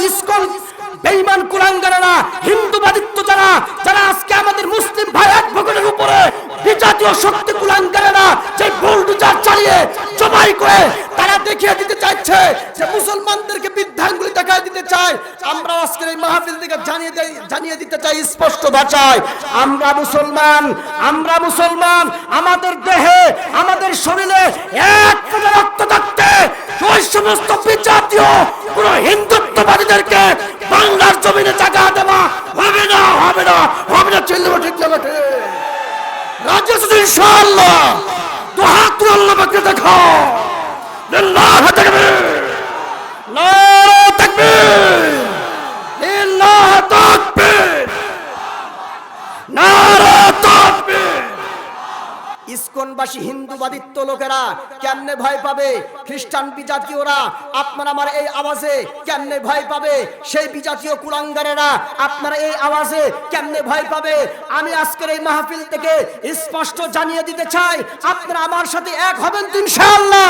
ISKCON বেঈমান কুলাঙ্গারেরা, হিন্দুবাদিত্ব যারা যারা আজকে আমাদের মুসলিম ভাই এক ভোগের উপরে বিজাতীয় শক্তি কুলাঙ্গারেরা যে বুলডোজার চালিয়ে জবাই করে তারা দেখিয়ে দিতে চাইছে যে মুসলমানদেরকে বৃদ্ধাঙ্গুলি দেখায় দিতে চায়। আমরা আজকের এই মাহফিল থেকে জানিয়ে দিতে চাই স্পষ্ট ভাষায়, আমরা মুসলমান, আমাদের দেহে আমাদের শরীরে এক ফোঁটা রক্ত থাকতে ওই সমস্ত বিজাতীয় পুরো হিন্দুত্ববাদীদেরকে বাংলার জমিনে জায়গা দেওয়া হবে না চিল্লাবো ঠিক জায়গাতে রাজ্য ইনশাআল্লাহ। তো হাত তুলে আল্লাহ পাককে দেখো, আল্লাহু তাকবীর, নারে তাকবীর, আল্লাহু তাকবীর, নারে তাকবীর। ইসকনবাসী হিন্দুবাদিত্ব লোকেরা কেমনে ভয় পাবে? খ্রিস্টান বিজাতীয়রা আপনারা আমার এই আওয়াজে কেমনে ভয় পাবে? সেই বিজাতীয় কুলাঙ্গারেরা আপনারা এই আওয়াজে কেমনে ভয় পাবে? আমি আজকের এই মাহফিল থেকে স্পষ্ট জানিয়ে দিতে চাই, আপনারা আমার সাথে এক হবেন তো ইনশাআল্লাহ।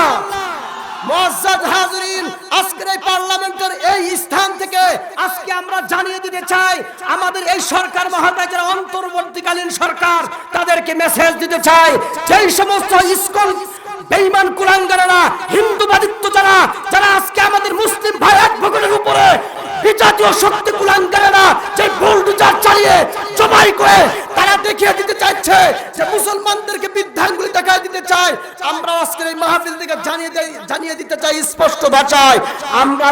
মুআজ্জাজ হাজিরিন, আজকের এই পার্লামেন্টের এই স্থান থেকে আজকে আমরা জানিয়ে দিতে চাই, আমাদের এই সরকার মহোদয় যারা অন্তর্বর্তীকালীন সরকার তাদেরকে মেসেজ দিতে চাই, যেই সমস্ত ইসকন বেঈমান কুলাঙ্গারেরা, হিন্দুবাদিত্ব যারা যারা আজকে আমাদের মুসলিম ভাই এক ভোগের উপরে বিজাতীয় শক্তি কুলাঙ্গারেরা যে বুলডোজার চালিয়ে জবাই করে তারা দেখিয়ে দিতে চাইছে যে মুসলমানদেরকে বৃদ্ধাঙ্গুলি দেখায় দিতে চায়। আমরা আজকের এই মাহফিল থেকে জানিয়ে দিতে চাই স্পষ্ট ভাষায়, আমরা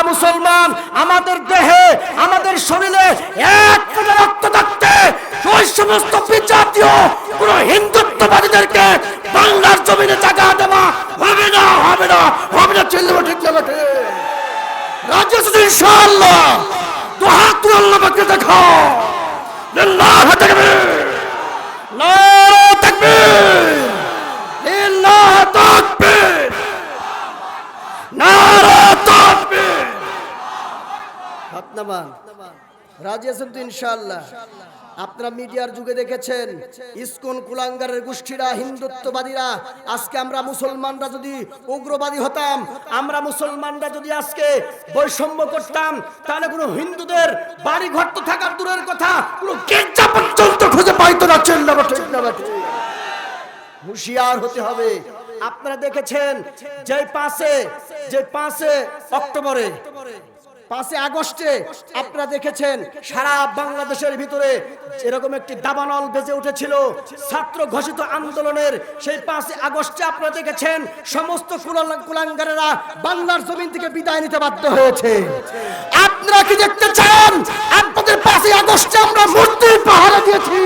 মুসলমান, আমাদের দেহে আমাদের শরীরে এক ফোঁটা রক্ত থাকতে ওই সমস্ত বিজাতীয় পুরো হিন্দুত্ববাদীদেরকে বাংলার জমিনে জায়গা দেওয়া হবে না চিল্লাবো ঠিক জায়গাতে রাজ্য ইনশাআল্লাহ। তো হাত তুলে আল্লাহ পাককে দেখো, আল্লাহু তাকবীর, নারে তাকবীর, আল্লাহু তাকবীর, নারে তাকবীর। আপনারা রাজি আছেন তো ইনশাআল্লাহ? আপনারা মিডিয়ার যুগে দেখেছেন ইসকন কুলাঙ্গারের গোষ্ঠীরা, হিন্দুত্ববাদীরা, আজকে আমরা মুসলমানরা যদি উগ্রবাদী হতাম, আমরা মুসলমানরা যদি আজকে বৈষম্য করতাম, তাহলে কোনো হিন্দুদের বাড়ি ঘর তো থাকার দূরের কথা, কোনো গির্জা পর্যন্ত খুঁজে পাইতো না। হুঁশিয়ার হতে হবে। আপনারা দেখেছেন যে 5 অক্টোবরে 5 আগস্টে আপনারা দেখেছেন সারা বাংলাদেশের ভিতরে এরকম একটি দাবানল বেজে উঠেছিল ছাত্র ঘোষিত আন্দোলনের। সেই 5 আগস্টে আপনারা দেখেছেন সমস্ত কুলাঙ্গারেরা বাংলার জমিন থেকে বিদায় নিতে বাধ্য হয়েছে। আপনারা কি দেখতে চান আপনাদের 5 আগস্টে আমরা মূর্তি পাহারা দিয়েছি?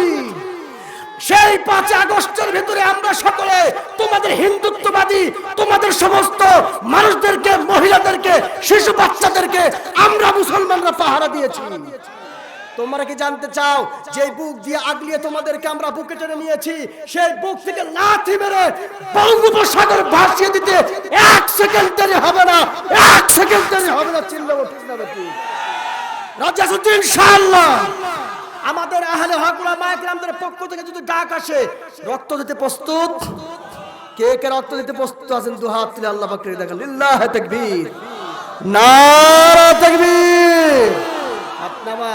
সেই 5 আগস্টের ভিতরে আমরা সকলে তোমাদের হিন্দুত্ববাদী, তোমাদের সমস্ত মানুষদেরকে, মহিলাদেরকে, শিশু বাচ্চাদেরকে আমরা মুসলমানরা পাহারা দিয়েছি। তোমরা কি জানতে চাও যে বুক দিয়ে আগলিয়ে তোমাদেরকে আমরা বুকে টেনে নিয়েছি, সেই বুক থেকে লাথি মেরে বঙ্গোপসাগর ভাসিয়ে দিতে 1 সেকেন্ড দেরি হবে না, 1 সেকেন্ড দেরি হবে না। চিল্লাবো ঠিক না নাকি? রাজা ইনশাআল্লাহ। আমাদের আহলে হক উলামায়ে কিরামদের পক্ষ থেকে যদি ডাক আসে, রক্ত দিতে প্রস্তুত? কে কে রক্ত দিতে প্রস্তুত আছেন? দু হাত তুলে আল্লাহ পাক দেখেন। লিল্লাহি তাকবীর, নারে তাকবীর। আপনারা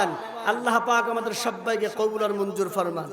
আল্লাহ পাক আমাদের সবাইকে কবুল আর মঞ্জুর ফরমান।